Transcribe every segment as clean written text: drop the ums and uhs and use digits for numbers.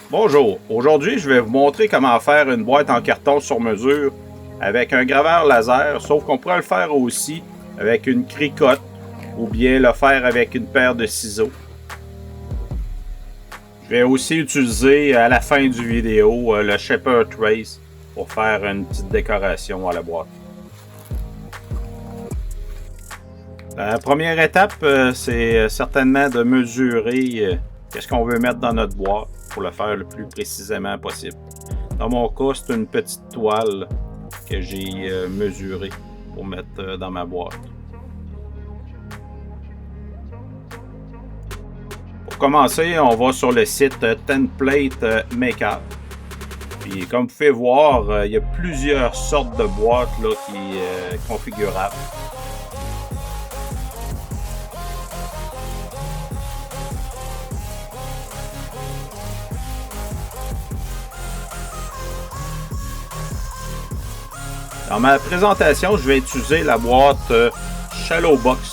Bonjour, aujourd'hui je vais vous montrer comment faire une boîte en carton sur mesure avec un graveur laser, sauf qu'on pourrait le faire aussi avec une cricotte ou bien le faire avec une paire de ciseaux. Je vais aussi utiliser à la fin du vidéo le Shaper Trace pour faire une petite décoration à la boîte. La première étape, c'est certainement de mesurer qu'est-ce qu'on veut mettre dans notre boîte pour le faire le plus précisément possible. Dans mon cas, c'est une petite toile que j'ai mesurée pour mettre dans ma boîte. Pour commencer, on va sur le site Template Maker. Puis comme vous pouvez voir, il y a plusieurs sortes de boîtes là, qui sont configurables. Dans ma présentation, je vais utiliser la boîte Shallow Box.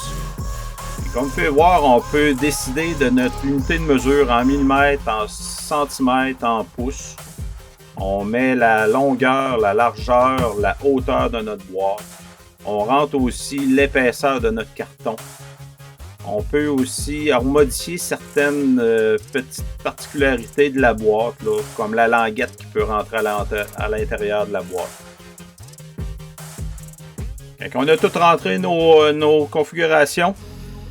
Et comme vous pouvez voir, on peut décider de notre unité de mesure en millimètres, en centimètres, en pouces. On met la longueur, la largeur, la hauteur de notre boîte. On rentre aussi l'épaisseur de notre carton. On peut aussi modifier certaines petites particularités de la boîte, là, comme la languette qui peut rentrer à l'intérieur de la boîte. Quand on a tout rentré nos configurations,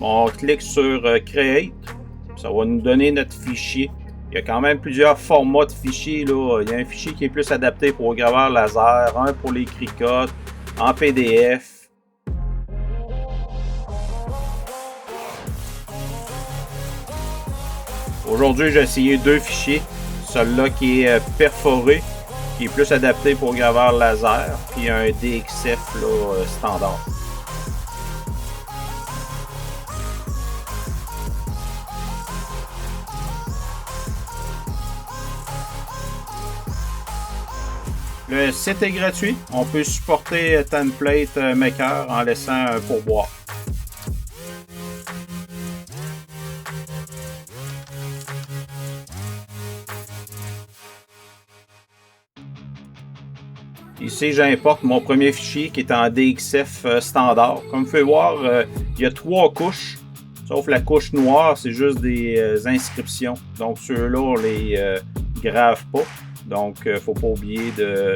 on clique sur Create. Ça va nous donner notre fichier. Il y a quand même plusieurs formats de fichiers, là. Il y a un fichier qui est plus adapté pour le graveur laser, un pour les cricottes, en PDF. Aujourd'hui, j'ai essayé deux fichiers. Celui-là qui est perforé, qui est plus adapté pour le graveur laser, puis un DXF là, standard. Le site est gratuit. On peut supporter Template Maker en laissant un pourboire. Ici, j'importe mon premier fichier qui est en DXF standard. Comme vous pouvez voir, il y a 3 couches. Sauf la couche noire, c'est juste des inscriptions. Donc, ceux-là, on les grave pas. Donc, il ne faut pas oublier de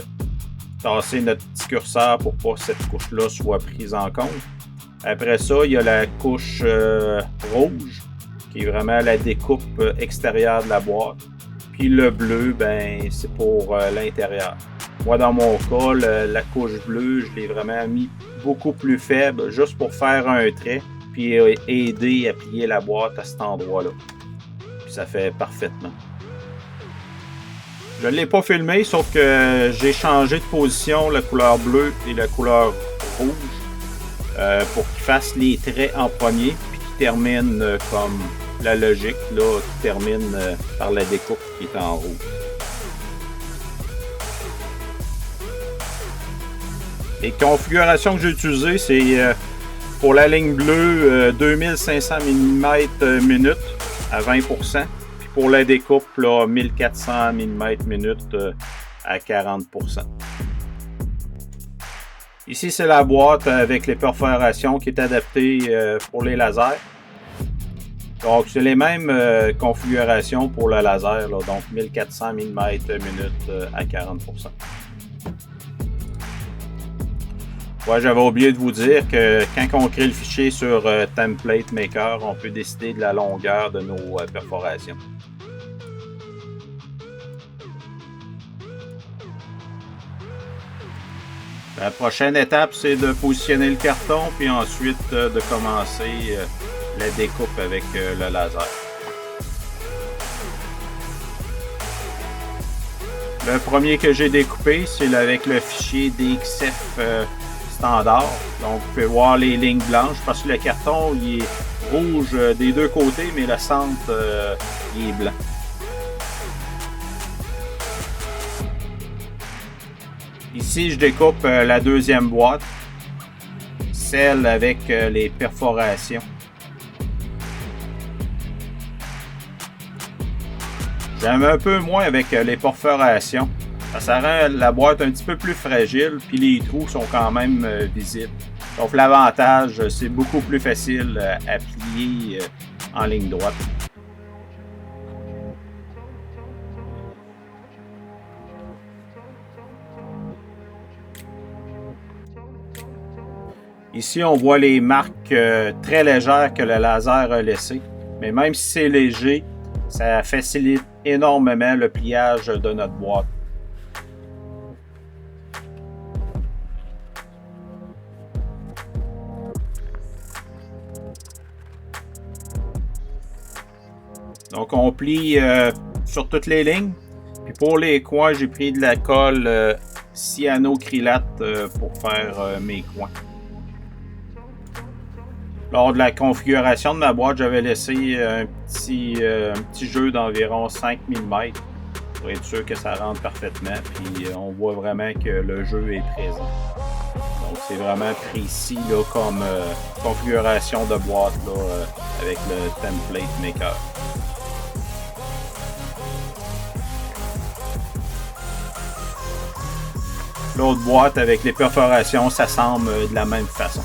tasser notre petit curseur pour pas que cette couche-là soit prise en compte. Après ça, il y a la couche rouge, qui est vraiment la découpe extérieure de la boîte. Puis le bleu, ben, c'est pour l'intérieur. Moi, dans mon cas, la couche bleue, je l'ai vraiment mis beaucoup plus faible, juste pour faire un trait, puis aider à plier la boîte à cet endroit-là. Puis ça fait parfaitement. Je ne l'ai pas filmé, sauf que j'ai changé de position la couleur bleue et la couleur rouge pour qu'il fasse les traits en premier, puis qu'il termine comme la logique, là, qui termine par la découpe qui est en rouge. Les configurations que j'ai utilisées, c'est pour la ligne bleue 2500 mm minute à 20%. Puis pour la découpe, là, 1400 mm minute à 40%. Ici, c'est la boîte avec les perforations qui est adaptée pour les lasers. Donc, c'est les mêmes configurations pour le laser, là, donc 1400 mm minute à 40%. Ouais, j'avais oublié de vous dire que quand on crée le fichier sur Template Maker, on peut décider de la longueur de nos perforations. La prochaine étape, c'est de positionner le carton, puis ensuite de commencer la découpe avec le laser. Le premier que j'ai découpé, c'est avec le fichier DXF standard. Donc, vous pouvez voir les lignes blanches parce que le carton il est rouge des deux côtés, mais le centre il est blanc. Ici, je découpe la deuxième boîte, celle avec les perforations. Je J'aime un peu moins avec les perforations. Ça rend la boîte un petit peu plus fragile, puis les trous sont quand même visibles. Donc l'avantage, c'est beaucoup plus facile à plier en ligne droite. Ici, on voit les marques très légères que le laser a laissées. Mais même si c'est léger, ça facilite énormément le pliage de notre boîte. Donc, on plie sur toutes les lignes. Puis pour les coins, j'ai pris de la colle cyanocrylate pour faire mes coins. Lors de la configuration de ma boîte, j'avais laissé un petit jeu d'environ 5 mm pour être sûr que ça rentre parfaitement. Puis on voit vraiment que le jeu est présent. Donc c'est vraiment précis là, comme configuration de boîte là, avec le template maker. L'autre boîte avec les perforations s'assemble de la même façon.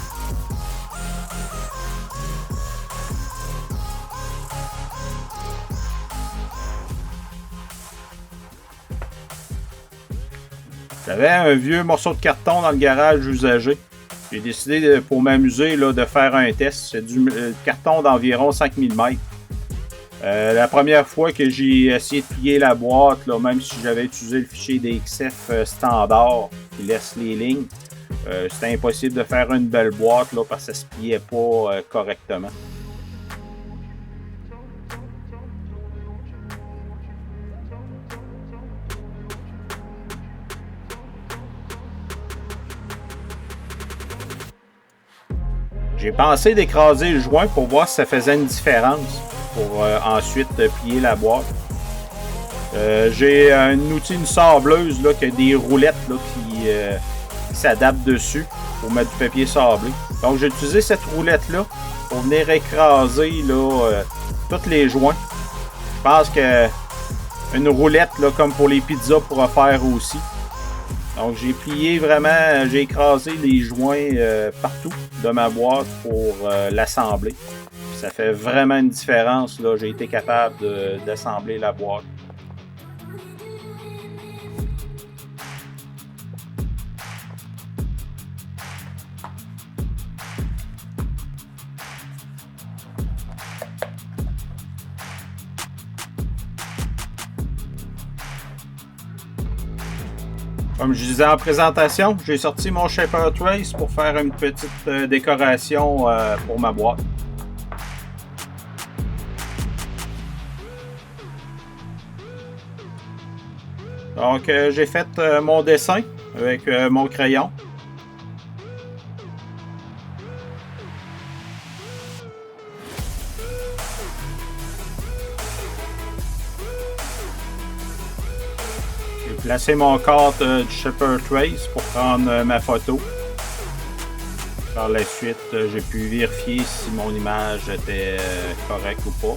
J'avais un vieux morceau de carton dans le garage usagé. J'ai décidé pour m'amuser de faire un test. C'est du carton d'environ 5 mm. La première fois que j'ai essayé de plier la boîte, là, même si j'avais utilisé le fichier DXF standard qui laisse les lignes, c'était impossible de faire une belle boîte là, parce que ça ne se pliait pas correctement. J'ai pensé d'écraser le joint pour voir si ça faisait une différence pour ensuite plier la boîte. J'ai un outil, une sableuse là, qui a des roulettes là, qui s'adaptent dessus pour mettre du papier sablé. Donc j'ai utilisé cette roulette là pour venir écraser là, tous les joints. Je pense que une roulette là, comme pour les pizzas pourra faire aussi. Donc j'ai plié vraiment, j'ai écrasé les joints partout de ma boîte pour l'assembler. Ça fait vraiment une différence. Là, j'ai été capable d'assembler la boîte. Comme je disais en présentation, j'ai sorti mon Shaper Trace pour faire une petite décoration pour ma boîte. Donc j'ai fait mon dessin avec mon crayon. J'ai placé mon cadre du Shaper Trace pour prendre ma photo. Par la suite, j'ai pu vérifier si mon image était correcte ou pas.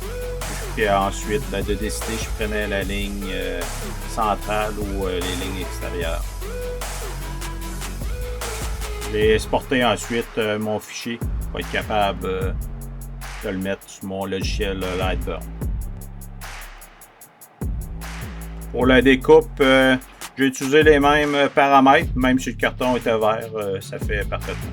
Puis ensuite, de décider si je prenais la ligne centrale ou les lignes extérieures. J'ai exporté ensuite mon fichier pour être capable de le mettre sur mon logiciel Lightburn. Pour la découpe, j'ai utilisé les mêmes paramètres, même si le carton était vert, ça fait parfaitement.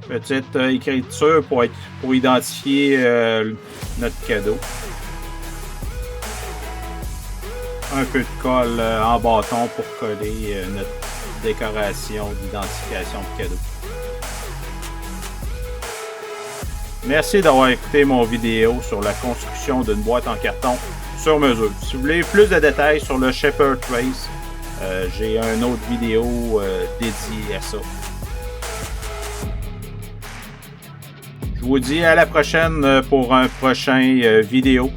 Petite écriture pour identifier notre cadeau. Un peu de colle en bâton pour coller notre décoration d'identification de cadeau. Merci d'avoir écouté mon vidéo sur la construction d'une boîte en carton sur mesure. Si vous voulez plus de détails sur le Shaper Trace, j'ai une autre vidéo dédiée à ça. Je vous dis à la prochaine pour un prochain vidéo.